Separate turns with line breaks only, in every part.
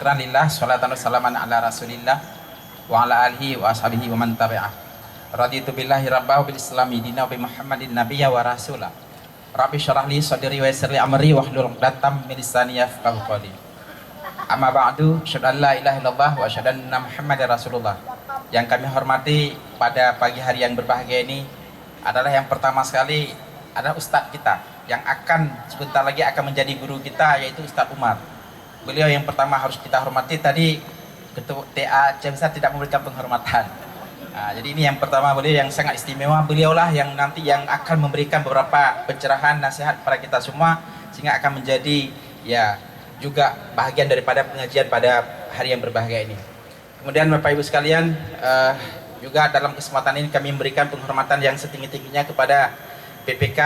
syukran lillah, sholatan wassalaman ala rasulillah wa ala alihi wa ashabihi wa man tabi'ah. Raditu billahi rabbahu bil islami dina wa bi muhammadin nabiyya wa rasulah. Rabbi syarah li sadri wa yassir li amri wahlul 'uqdatam min lisani yafqahu qawli. Amma ba'du, asyhadu an la ilaha illallah wa asyhadu anna muhammadar rasulullah. Yang kami hormati pada pagi hari yang berbahagia ini adalah yang pertama sekali adalah Ustadz kita yang akan sebentar lagi akan menjadi guru kita, yaitu Ustadz Umar. Beliau yang pertama harus kita hormati. Tadi Ketua TA Aceh Besar tidak memberikan penghormatan. Nah, jadi ini yang pertama, beliau yang sangat istimewa. Beliaulah yang nanti yang akan memberikan beberapa pencerahan nasihat pada kita semua, sehingga akan menjadi ya juga bahagian daripada pengajian pada hari yang berbahagia ini. Kemudian Bapak Ibu sekalian, juga dalam kesempatan ini kami memberikan penghormatan yang setinggi-tingginya kepada PPK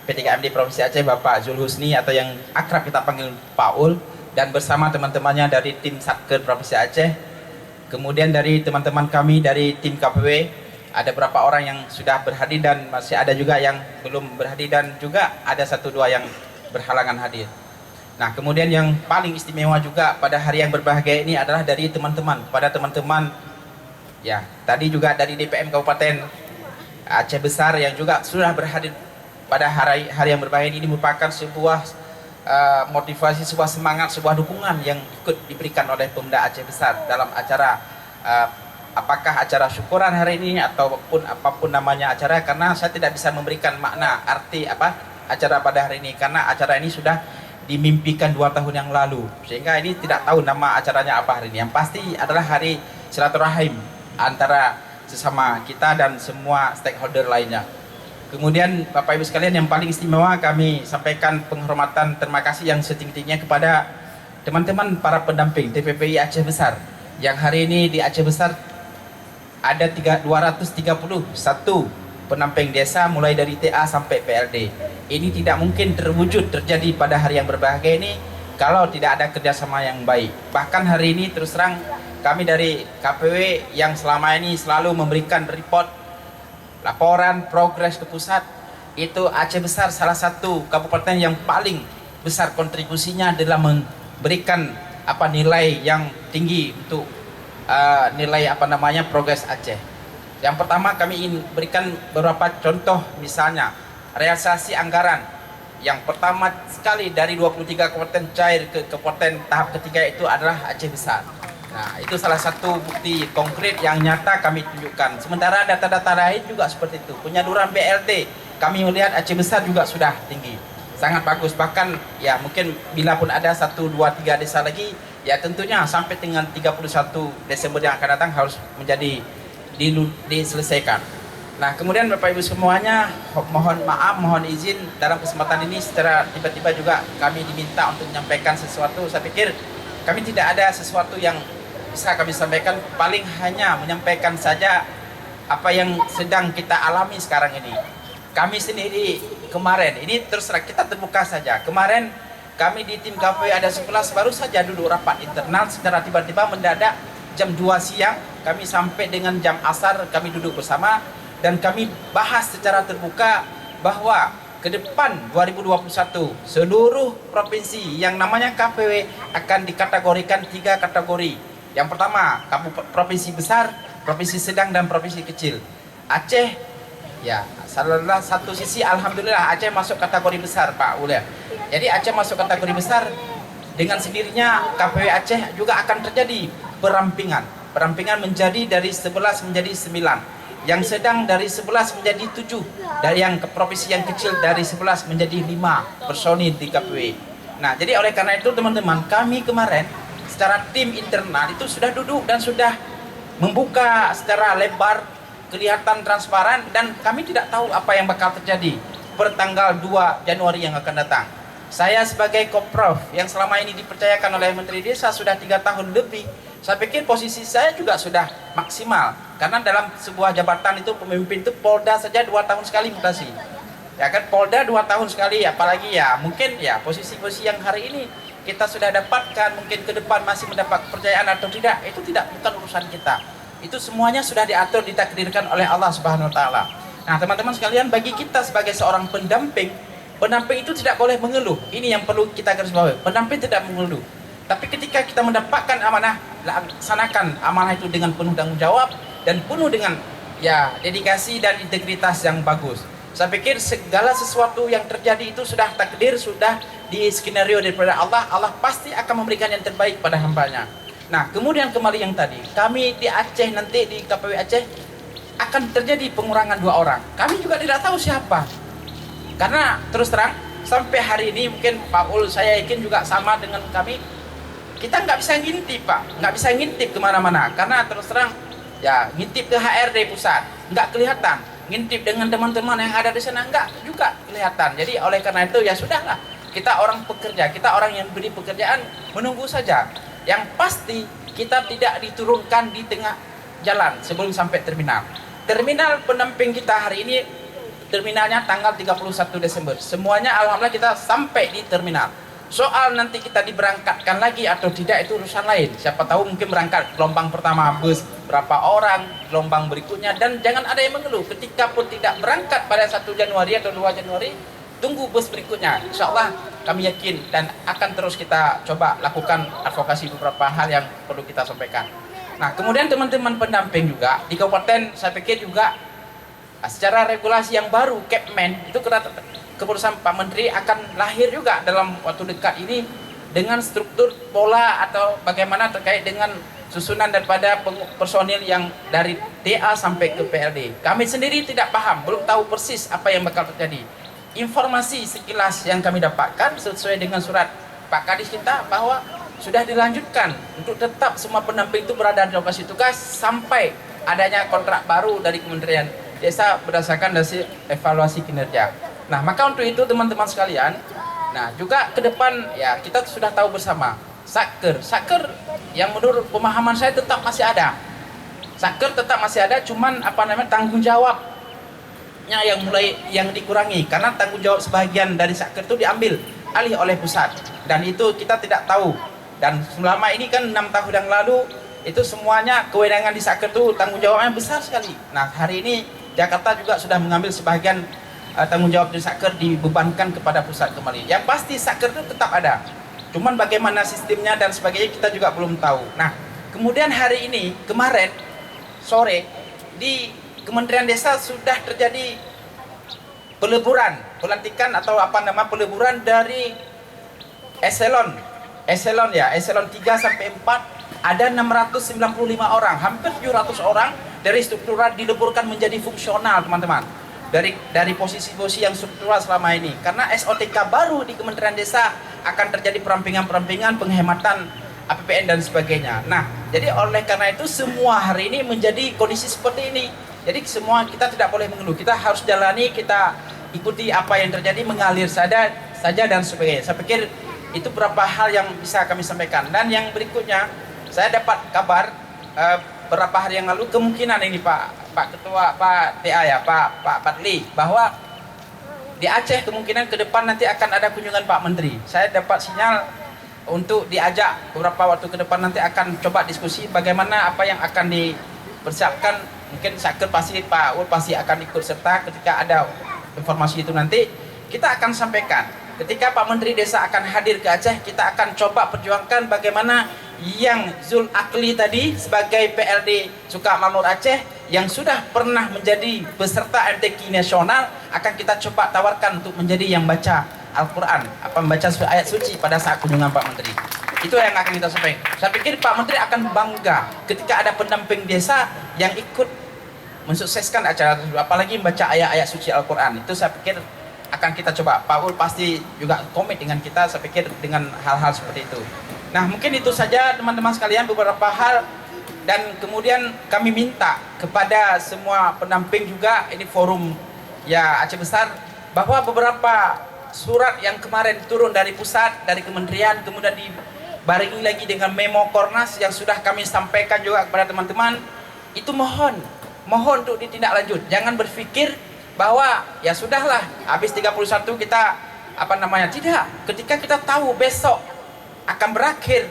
P3MD Provinsi Aceh, Bapak Zul Husni, atau yang akrab kita panggil Pak Ul, dan bersama teman-temannya dari tim Satker Provinsi Aceh. Kemudian dari teman-teman kami dari tim KPW, ada beberapa orang yang sudah berhadir dan masih ada juga yang belum berhadir, dan juga ada satu dua yang berhalangan hadir. Nah, kemudian yang paling istimewa juga pada hari yang berbahagia ini adalah dari teman-teman, pada teman-teman ya tadi juga dari DPM Kabupaten Aceh Besar yang juga sudah berhadir pada hari yang berbahagia ini. Merupakan sebuah motivasi, sebuah semangat, sebuah dukungan yang ikut diberikan oleh Pemda Aceh Besar dalam acara apakah acara syukuran hari ini ataupun apapun namanya acara, karena saya tidak bisa memberikan makna arti apa acara pada hari ini karena acara ini sudah dimimpikan 2 tahun yang lalu, sehingga ini tidak tahu nama acaranya apa hari ini. Yang pasti adalah hari silaturahim antara sesama kita dan semua stakeholder lainnya. Kemudian Bapak Ibu sekalian, yang paling istimewa kami sampaikan penghormatan terima kasih yang setinggi-tingginya kepada teman-teman para pendamping TPPI Aceh Besar, yang hari ini di Aceh Besar ada 231 pendamping desa mulai dari TA sampai PLD. Ini tidak mungkin terjadi pada hari yang berbahagia ini kalau tidak ada kerjasama yang baik. Bahkan hari ini terus terang kami dari KPW yang selama ini selalu memberikan report, laporan progres ke pusat, itu Aceh Besar salah satu kabupaten yang paling besar kontribusinya dalam memberikan nilai yang tinggi untuk nilai progres Aceh. Yang pertama kami ingin berikan beberapa contoh, misalnya realisasi anggaran yang pertama sekali dari 23 kabupaten cair ke kabupaten tahap ketiga itu adalah Aceh Besar. Nah, itu salah satu bukti konkret yang nyata kami tunjukkan. Sementara data-data lain juga seperti itu. Penyaluran BLT kami melihat Aceh Besar juga sudah tinggi, sangat bagus. Bahkan ya mungkin bila pun ada 1, 2, 3 desa lagi, ya tentunya sampai dengan 31 Desember yang akan datang harus menjadi diselesaikan. Nah, kemudian Bapak Ibu semuanya, mohon maaf, mohon izin dalam kesempatan ini secara tiba-tiba juga kami diminta untuk menyampaikan sesuatu. Saya pikir kami tidak ada sesuatu yang bisa kami sampaikan, paling hanya menyampaikan saja apa yang sedang kita alami sekarang ini. Kami sendiri kemarin, ini terus kita terbuka saja. Kemarin kami di tim KPW ada 11 baru saja duduk rapat internal, secara tiba-tiba mendadak jam 2 siang kami sampai dengan jam asar kami duduk bersama dan kami bahas secara terbuka bahwa ke depan 2021 seluruh provinsi yang namanya KPW akan dikategorikan 3 kategori. Yang pertama, provinsi besar, provinsi sedang, dan provinsi kecil. Aceh ya salah satu sisi alhamdulillah Aceh masuk kategori besar, Pak Ulia. Jadi Aceh masuk kategori besar, dengan sendirinya KPW Aceh juga akan terjadi perampingan menjadi dari 11 menjadi 9, yang sedang dari 11 menjadi 7, dari yang provinsi yang kecil dari 11 menjadi 5 personil di KPW. Nah, jadi oleh karena itu teman-teman, kami kemarin secara tim internal itu sudah duduk dan sudah membuka secara lebar, kelihatan transparan, dan kami tidak tahu apa yang bakal terjadi per tanggal 2 Januari yang akan datang. Saya sebagai Koprov yang selama ini dipercayakan oleh Menteri Desa sudah 3 tahun lebih, saya pikir posisi saya juga sudah maksimal. Karena dalam sebuah jabatan itu pemimpin itu Polda saja 2 tahun sekali mutasi. Ya kan, Polda 2 tahun sekali, apalagi ya mungkin ya posisi-posisi yang hari ini kita sudah dapatkan, mungkin ke depan masih mendapat kepercayaan atau tidak, itu bukan urusan kita. Itu semuanya sudah diatur, ditakdirkan oleh Allah Subhanahu wa taala. Nah, teman-teman sekalian, bagi kita sebagai seorang pendamping itu tidak boleh mengeluh. Ini yang perlu kita garis bawahi. Pendamping tidak mengeluh. Tapi ketika kita mendapatkan amanah, laksanakan amanah itu dengan penuh tanggung jawab dan penuh dengan ya dedikasi dan integritas yang bagus. Saya pikir segala sesuatu yang terjadi itu sudah takdir, sudah di skenario daripada Allah. Allah pasti akan memberikan yang terbaik pada hambanya. Nah, kemudian kembali yang tadi, kami di Aceh nanti di KPW Aceh akan terjadi pengurangan 2 orang. Kami juga tidak tahu siapa. Karena terus terang sampai hari ini mungkin Pak Ul saya yakin juga sama dengan kami. Kita nggak bisa ngintip Pak, nggak bisa ngintip kemana-mana karena terus terang ya ngintip ke HRD pusat nggak kelihatan, ngintip dengan teman-teman yang ada di sana nggak juga kelihatan. Jadi oleh karena itu ya sudahlah, kita orang pekerja, kita orang yang beri pekerjaan menunggu saja. Yang pasti kita tidak diturunkan di tengah jalan sebelum sampai terminal. Terminal pendamping kita hari ini terminalnya tanggal 31 Desember. Semuanya alhamdulillah kita sampai di terminal. Soal nanti kita diberangkatkan lagi atau tidak itu urusan lain. Siapa tahu mungkin berangkat gelombang pertama bus berapa orang, gelombang berikutnya, dan jangan ada yang mengeluh. Ketika pun tidak berangkat pada 1 Januari atau 2 Januari, tunggu bus berikutnya. Insya Allah kami yakin dan akan terus kita coba lakukan advokasi beberapa hal yang perlu kita sampaikan. Nah, kemudian teman-teman pendamping juga di kabupaten saya pikir juga secara regulasi yang baru Kepmen itu keputusan Pak Menteri akan lahir juga dalam waktu dekat ini dengan struktur pola atau bagaimana terkait dengan susunan daripada personil yang dari DA sampai ke PLD. Kami sendiri tidak paham, belum tahu persis apa yang bakal terjadi. Informasi sekilas yang kami dapatkan sesuai dengan surat Pak Kadis kita bahwa sudah dilanjutkan untuk tetap semua pendamping itu berada di lokasi tugas sampai adanya kontrak baru dari Kementerian Desa berdasarkan hasil evaluasi kinerja. Nah, maka untuk itu teman-teman sekalian, nah juga ke depan ya kita sudah tahu bersama Saker yang menurut pemahaman saya tetap masih ada. Saker tetap masih ada, cuman tanggung jawabnya yang dikurangi karena tanggung jawab sebagian dari Saker itu diambil alih oleh pusat dan itu kita tidak tahu. Dan selama ini kan 6 tahun yang lalu itu semuanya kewenangan di Saker itu tanggung jawabnya besar sekali. Nah, hari ini Jakarta juga sudah mengambil sebagian tanggung jawab di Saker dibebankan kepada pusat kembali. Yang pasti Saker itu tetap ada. Cuman bagaimana sistemnya dan sebagainya kita juga belum tahu. Nah, kemudian hari ini, kemarin sore di Kementerian Desa sudah terjadi pelantikan atau peleburan dari eselon 3 sampai 4 ada 695 orang, hampir 700 orang dari struktural dileburkan menjadi fungsional, teman-teman. Dari posisi-posisi yang struktural selama ini. Karena SOTK baru di Kementerian Desa akan terjadi perampingan-perampingan, penghematan APBN dan sebagainya. Nah, jadi oleh karena itu semua hari ini menjadi kondisi seperti ini. Jadi semua kita tidak boleh mengeluh. Kita harus jalani, kita ikuti apa yang terjadi, mengalir saja dan sebagainya. Saya pikir itu beberapa hal yang bisa kami sampaikan. Dan yang berikutnya, saya dapat kabar beberapa hari yang lalu kemungkinan ini Pak Ketua, Pak TA ya, Pak Patli, bahwa di Aceh kemungkinan ke depan nanti akan ada kunjungan Pak Menteri. Saya dapat sinyal untuk diajak beberapa waktu ke depan nanti akan coba diskusi bagaimana apa yang akan dipersiapkan. Mungkin Saker pasti Pak Ul pasti akan ikut serta ketika ada informasi itu nanti kita akan sampaikan. Ketika Pak Menteri Desa akan hadir ke Aceh, kita akan coba perjuangkan bagaimana yang Zul Akli tadi sebagai PLD Sukamakmur Aceh yang sudah pernah menjadi peserta MTQ nasional akan kita coba tawarkan untuk menjadi yang baca Al-Quran, membaca ayat suci pada saat kunjungan Pak Menteri. Itu yang akan kita sampaikan. Saya pikir Pak Menteri akan bangga ketika ada pendamping desa yang ikut mensukseskan acara tersebut, apalagi membaca ayat-ayat suci Al-Quran. Itu saya pikir akan kita coba. Pak Ul pasti juga komit dengan kita, saya pikir dengan hal-hal seperti itu. Nah, mungkin itu saja teman-teman sekalian beberapa hal, dan kemudian kami minta kepada semua pendamping juga, ini forum ya Aceh Besar, bahwa beberapa surat yang kemarin turun dari pusat, dari kementerian, kemudian dibarengi lagi dengan memo Kornas yang sudah kami sampaikan juga kepada teman-teman, itu mohon untuk ditindaklanjut. Jangan berpikir bahwa ya sudahlah habis 31 kita tidak. Ketika kita tahu besok akan berakhir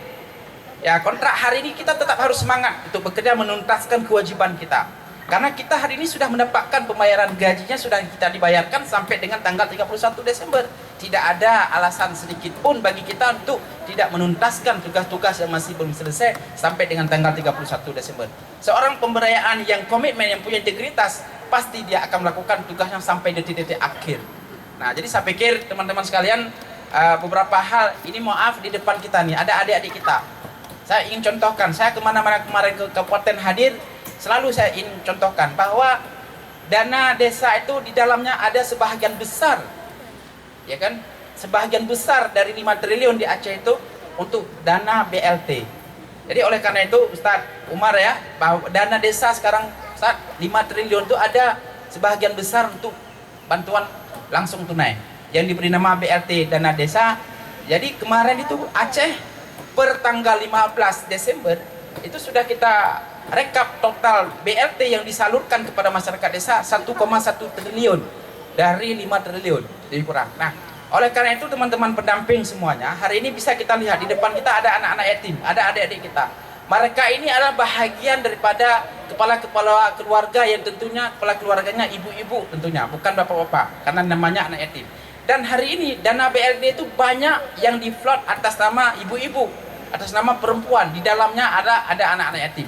ya kontrak, hari ini kita tetap harus semangat untuk bekerja menuntaskan kewajiban kita. Karena kita hari ini sudah mendapatkan pembayaran gajinya, sudah kita dibayarkan sampai dengan tanggal 31 Desember. Tidak ada alasan sedikit pun bagi kita untuk tidak menuntaskan tugas-tugas yang masih belum selesai sampai dengan tanggal 31 Desember. Seorang pemberdayaan yang komitmen, yang punya integritas, pasti dia akan melakukan tugasnya sampai detik-detik akhir. Nah, jadi saya pikir teman-teman sekalian, beberapa hal ini maaf di depan kita nih, ada adik-adik kita. Saya ingin contohkan, saya kemana-mana kemarin ke kabupaten hadir, selalu saya ingin contohkan bahwa dana desa itu di dalamnya ada sebahagian besar, ya kan, sebahagian besar dari 5 triliun di Aceh itu untuk dana BLT. Jadi oleh karena itu Ustaz Umar ya, bahwa dana desa sekarang Ustaz 5 triliun itu ada sebahagian besar untuk bantuan langsung tunai yang diberi nama BLT dana desa. Jadi kemarin itu Aceh per tanggal 15 Desember itu sudah kita rekap total BLT yang disalurkan kepada masyarakat desa 1,1 triliun dari 5 triliun lebih kurang. Nah, oleh karena itu teman-teman pendamping semuanya, hari ini bisa kita lihat di depan kita ada anak-anak yatim, ada adik-adik kita. Mereka ini adalah bahagian daripada kepala-kepala keluarga yang tentunya kepala keluarganya ibu-ibu tentunya, bukan bapak-bapak, karena namanya anak yatim. Dan hari ini dana BLT itu banyak yang difloat atas nama ibu-ibu, atas nama perempuan, di dalamnya ada anak-anak yatim.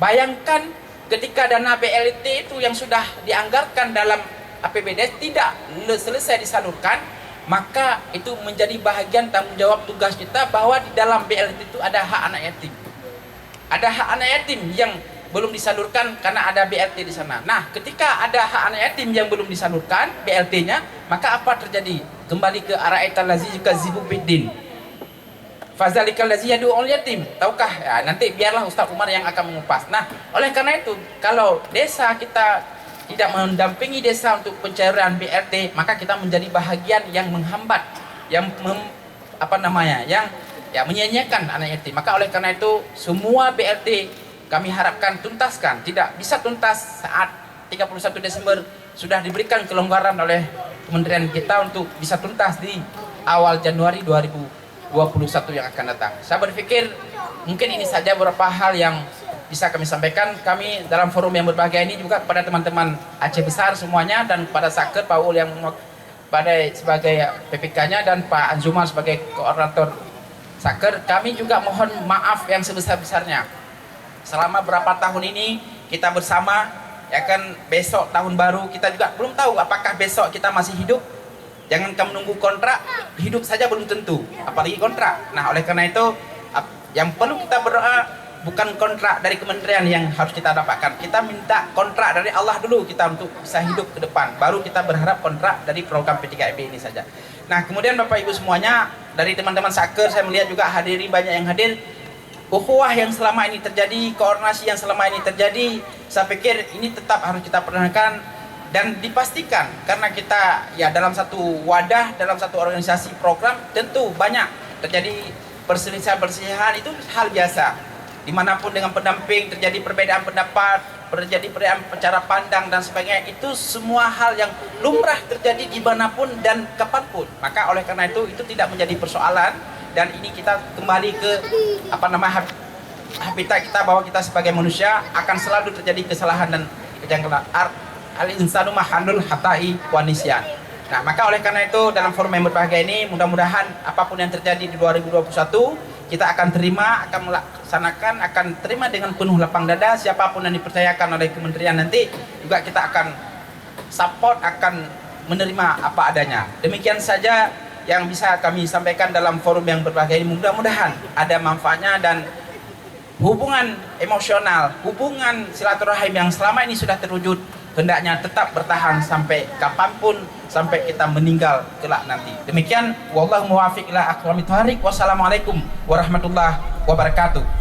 Bayangkan ketika dana BLT itu yang sudah dianggarkan dalam APBD tidak selesai disalurkan, maka itu menjadi bahagian tanggung jawab tugas kita bahwa di dalam BLT itu ada hak anak yatim. Ada hak anak yatim yang belum disalurkan karena ada BLT di sana. Nah, ketika ada hak anak yatim yang belum disalurkan BLT-nya, maka apa terjadi? Kembali ke ara'aital lazi yukadzibu biddin. Fazalikal lazi yad'ul yatim. Tahukah? Ya, nanti biarlah Ustaz Umar yang akan mengupas. Nah, oleh karena itu, kalau desa kita tidak mendampingi desa untuk pencairan BLT, maka kita menjadi bahagian yang menghambat, yang yang menyanyiakan anak yatim. Maka oleh karena itu, semua BLT kami harapkan tuntaskan. Tidak bisa tuntas saat 31 Desember, sudah diberikan kelonggaran oleh kementerian kita untuk bisa tuntas di awal Januari 2021 yang akan datang. Saya berpikir mungkin ini saja beberapa hal yang bisa kami sampaikan. Kami dalam forum yang berbahagia ini juga kepada teman-teman Aceh Besar semuanya, dan kepada Saker Pak Ul yang pada sebagai PPK-nya dan Pak Anzuman sebagai koordinator Saker, kami juga mohon maaf yang sebesar-besarnya. Selama berapa tahun ini kita bersama, ya kan, besok tahun baru kita juga belum tahu apakah besok kita masih hidup. Jangan kamu menunggu kontrak, hidup saja belum tentu, apalagi kontrak. Nah, oleh karena itu yang perlu kita berdoa bukan kontrak dari kementerian yang harus kita dapatkan. Kita minta kontrak dari Allah dulu kita untuk bisa hidup ke depan. Baru kita berharap kontrak dari program P3B ini saja. Nah, kemudian Bapak Ibu semuanya, dari teman-teman Saker saya melihat juga hadirin banyak yang hadir. Ukhuwah yang selama ini terjadi, koordinasi yang selama ini terjadi, saya pikir ini tetap harus kita pertahankan dan dipastikan, karena kita ya dalam satu wadah, dalam satu organisasi program, tentu banyak terjadi perselisihan-perselisihan, itu hal biasa. Dimanapun dengan pendamping terjadi perbedaan pendapat, terjadi perbedaan cara pandang dan sebagainya, itu semua hal yang lumrah terjadi dimanapun dan kapanpun. Maka oleh karena itu tidak menjadi persoalan, dan ini kita kembali ke habitat kita, bahwa kita sebagai manusia akan selalu terjadi kesalahan dan kejanggalan. Al-insanu mahalul hatai wa nisyan. Nah, maka oleh karena itu dalam forum yang berbahagia ini, mudah-mudahan apapun yang terjadi di 2021 kita akan terima, akan melaksanakan, akan terima dengan penuh lapang dada. Siapapun yang dipercayakan oleh kementerian nanti juga kita akan support, akan menerima apa adanya. Demikian saja yang bisa kami sampaikan dalam forum yang berbahagia ini. Mudah-mudahan ada manfaatnya, dan hubungan emosional, hubungan silaturahim yang selama ini sudah terwujud hendaknya tetap bertahan sampai kapanpun, sampai kita meninggal kelak nanti. Demikian, wallahu muwaffiq ila aqwamit thoriq. Wassalamualaikum warahmatullahi wabarakatuh.